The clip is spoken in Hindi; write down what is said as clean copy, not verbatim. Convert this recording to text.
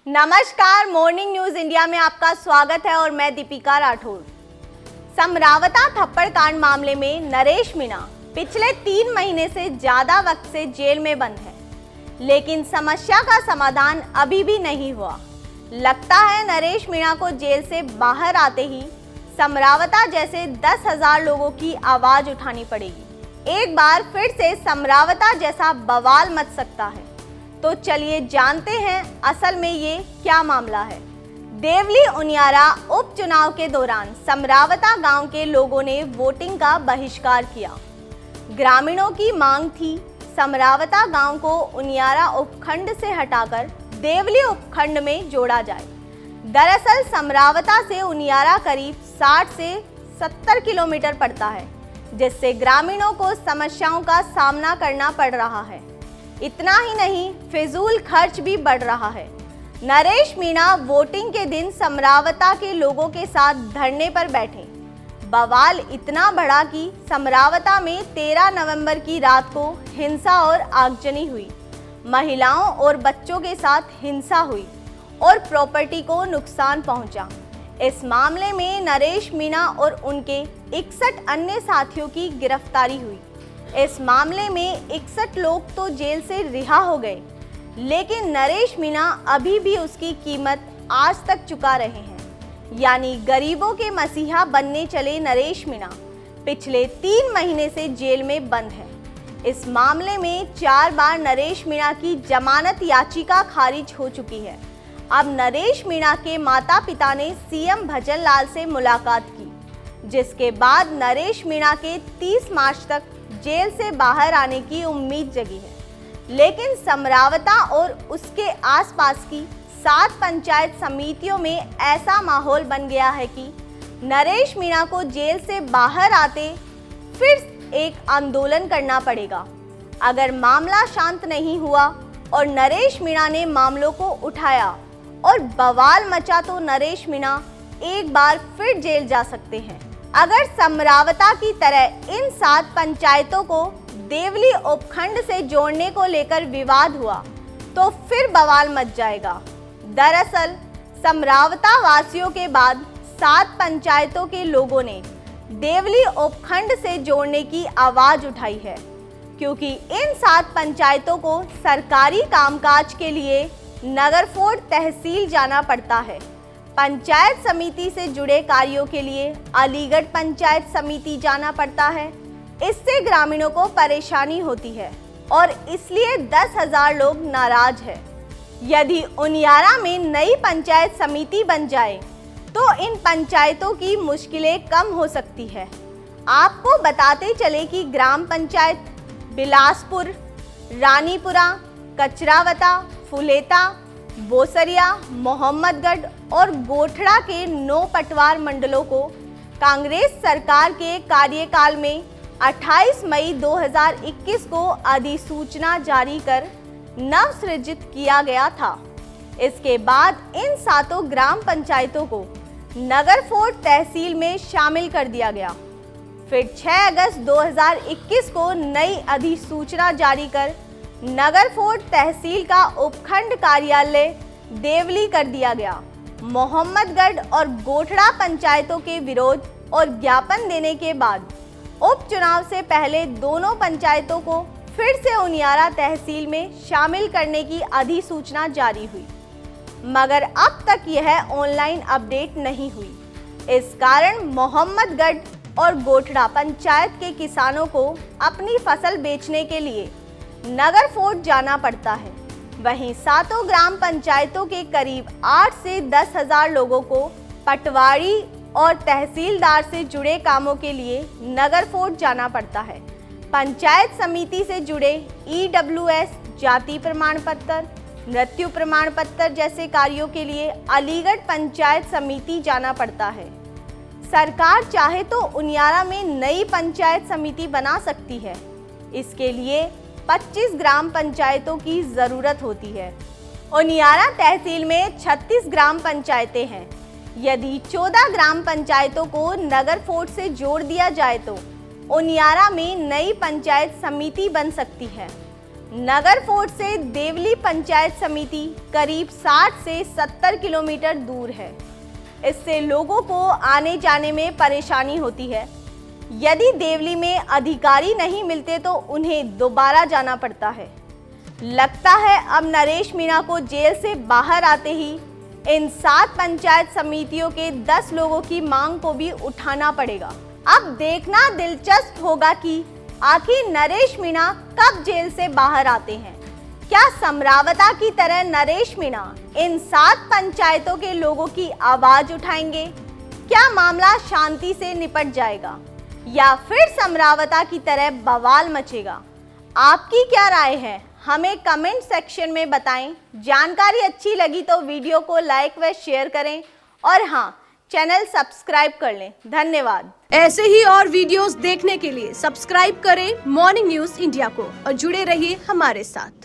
नमस्कार, मॉर्निंग न्यूज इंडिया में आपका स्वागत है और मैं दीपिका राठौर। समरावता थप्पड़ कांड मामले में नरेश मीणा पिछले 3 महीने से ज्यादा वक्त से जेल में बंद है, लेकिन समस्या का समाधान अभी भी नहीं हुआ। लगता है नरेश मीणा को जेल से बाहर आते ही समरावता जैसे 10,000 लोगों की आवाज उठानी पड़ेगी। एक बार फिर से समरावता जैसा बवाल मच सकता है। तो चलिए जानते हैं असल में ये क्या मामला है। देवली उनियारा उपचुनाव के दौरान समरावता गांव के लोगों ने वोटिंग का बहिष्कार किया। ग्रामीणों की मांग थी समरावता गांव को उनियारा उपखंड से हटाकर देवली उपखंड में जोड़ा जाए। दरअसल समरावता से उनियारा करीब 60 से 70 किलोमीटर पड़ता है, जिससे ग्रामीणों को समस्याओं का सामना करना पड़ रहा है। इतना ही नहीं, फिजूल खर्च भी बढ़ रहा है। नरेश मीणा वोटिंग के दिन समरावता के लोगों के साथ धरने पर बैठे। बवाल इतना बढ़ा कि समरावता में 13 नवंबर की रात को हिंसा और आगजनी हुई। महिलाओं और बच्चों के साथ हिंसा हुई और प्रॉपर्टी को नुकसान पहुंचा। इस मामले में नरेश मीणा और उनके 61 अन्य साथियों की गिरफ्तारी हुई। इस मामले में 61 लोग तो जेल से रिहा हो गए, लेकिन नरेश मीणा अभी भी उसकी कीमत आज तक चुका रहे हैं। यानी गरीबों के मसीहा बनने चले नरेश मीणा पिछले 3 महीने से जेल में बंद है। इस मामले में 4 बार नरेश मीणा की जमानत याचिका खारिज हो चुकी है। अब नरेश मीणा के माता पिता ने सीएम भजन लाल से मुलाकात की, जिसके बाद नरेश मीणा के 30 मार्च तक जेल से बाहर आने की उम्मीद जगी है। लेकिन समरावता और उसके आसपास की 7 पंचायत समितियों में ऐसा माहौल बन गया है कि नरेश मीणा को जेल से बाहर आते फिर एक आंदोलन करना पड़ेगा। अगर मामला शांत नहीं हुआ और नरेश मीणा ने मामलों को उठाया और बवाल मचा तो नरेश मीणा एक बार फिर जेल जा सकते हैं। अगर समरावता की तरह इन 7 पंचायतों को देवली उपखंड से जोड़ने को लेकर विवाद हुआ तो फिर बवाल मच जाएगा। दरअसल समरावता वासियों के बाद 7 पंचायतों के लोगों ने देवली उपखंड से जोड़ने की आवाज उठाई है, क्योंकि इन 7 पंचायतों को सरकारी कामकाज के लिए नगरफोर्ड तहसील जाना पड़ता है। पंचायत समिति से जुड़े कार्यों के लिए अलीगढ़ पंचायत समिति जाना पड़ता है। इससे ग्रामीणों को परेशानी होती है और इसलिए 10,000 लोग नाराज हैं। यदि उनियारा में नई पंचायत समिति बन जाए तो इन पंचायतों की मुश्किलें कम हो सकती है। आपको बताते चले कि ग्राम पंचायत बिलासपुर, रानीपुरा, कचरावता, फुलेता, बोसरिया, मोहम्मदगढ़ और गोठड़ा के 9 पटवार मंडलों को कांग्रेस सरकार के कार्यकाल में 28 मई 2021 को अधिसूचना जारी कर नवसृजित किया गया था। इसके बाद इन 7 ग्राम पंचायतों को नगरफोर्ड तहसील में शामिल कर दिया गया। फिर 6 अगस्त 2021 को नई अधिसूचना जारी कर नगरफोर्ड तहसील का उपखंड कार्यालय देवली कर दिया गया। मोहम्मदगढ़ और गोठड़ा पंचायतों के विरोध और ज्ञापन देने के बाद उपचुनाव से पहले दोनों पंचायतों को फिर से उनियारा तहसील में शामिल करने की अधिसूचना जारी हुई, मगर अब तक यह ऑनलाइन अपडेट नहीं हुई। इस कारण मोहम्मदगढ़ और गोठड़ा पंचायत के किसानों को अपनी फसल बेचने के लिए नगरफोर्ड जाना पड़ता है। वहीं 7 ग्राम पंचायतों के करीब 8 से 10,000 लोगों को पटवारी और तहसीलदार से जुड़े कामों के लिए नगरफोर्ड जाना पड़ता है। पंचायत समिति से जुड़े EWS, जाति प्रमाण पत्र, मृत्यु प्रमाण पत्र जैसे कार्यों के लिए अलीगढ़ पंचायत समिति जाना पड़ता है। सरकार चाहे तो उनियारा में नई पंचायत समिति बना सकती है। इसके लिए 25 ग्राम पंचायतों की जरूरत होती है। उनियारा तहसील में 36 ग्राम पंचायतें हैं। यदि 14 ग्राम पंचायतों को नगरफोर्ड से जोड़ दिया जाए तो उनियारा में नई पंचायत समिति बन सकती है। नगर फोर्ट से देवली पंचायत समिति करीब 60 से 70 किलोमीटर दूर है। इससे लोगों को आने जाने में परेशानी होती है। यदि देवली में अधिकारी नहीं मिलते तो उन्हें दोबारा जाना पड़ता है। लगता है अब नरेश मीणा को जेल से बाहर आते ही इन 7 पंचायत समितियों के 10 लोगों की मांग को भी उठाना पड़ेगा। अब देखना दिलचस्प होगा कि आखिर नरेश मीणा कब जेल से बाहर आते हैं। क्या समरावता की तरह नरेश मीणा इन 7 पंचायतों के लोगों की आवाज उठाएंगे? क्या मामला शांति से निपट जाएगा या फिर समरावता की तरह बवाल मचेगा? आपकी क्या राय है? हमें कमेंट सेक्शन में बताएं। जानकारी अच्छी लगी तो वीडियो को लाइक व शेयर करें और हाँ, चैनल सब्सक्राइब कर लें। धन्यवाद। ऐसे ही और वीडियोस देखने के लिए सब्सक्राइब करें मॉर्निंग न्यूज इंडिया को और जुड़े रहिए हमारे साथ।